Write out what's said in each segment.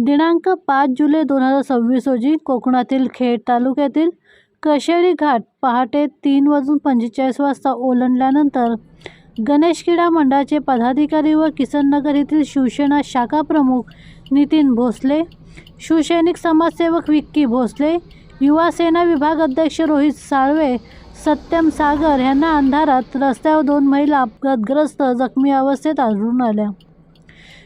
दिनांक 5 जुलै 2026 रोजी कोकणातील खेड तालुक्यातील कशेळी घाट पहाटे 3:45 वाजता ओलांडल्यानंतर गणेश क्रीडा मंडळाचे पदाधिकारी व किसननगर येथील शिवसेना शाखा प्रमुख नितीन भोसले, शिवसैनिक समाजसेवक विक्की भोसले, युवा सेना विभाग अध्यक्ष रोहित साळवे, सत्यम सागर यांना अंधारात रस्त्यावर 2 महिला अपघातग्रस्त जखमी अवस्थेत आढळून आल्या.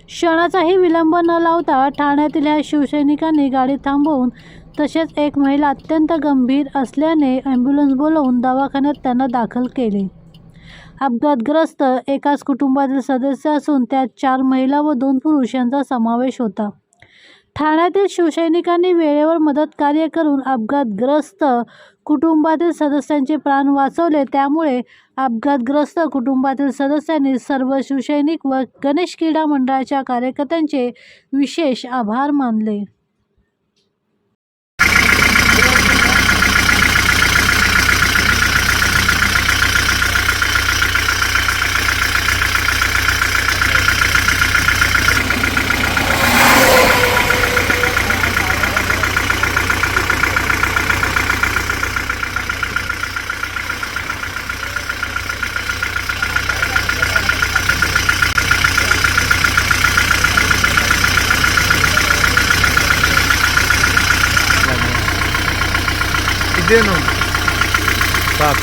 क्षणाचाही विलंब न लावता ठाण्यातील ह्या शिवसैनिकांनी गाडी थांबवून तसेच एक महिला अत्यंत गंभीर असल्याने ॲम्ब्युलन्स बोलावून दवाखान्यात त्यांना दाखल केले. अपघातग्रस्त एकाच कुटुंबातील सदस्य असून त्यात 4 महिला व 2 पुरुष यांचा समावेश होता. ठाण्यातील शिवसैनिकांनी वेळेवर मदत कार्य करून अपघातग्रस्त कुटुंबातील सदस्यांचे प्राण वाचवले. त्यामुळे अपघातग्रस्त कुटुंबातील सदस्यांनी सर्व शिवसैनिक व गणेश क्रीडा मंडळाच्या कार्यकर्त्यांचे विशेष आभार मानले. Ideno. Pak.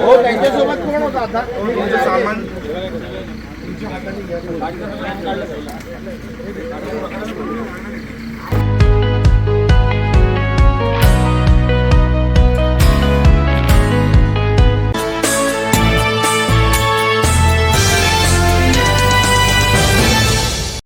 हो त्यांच्यासोबत कोण होता आता सामान तुमच्या हाताने घ्या.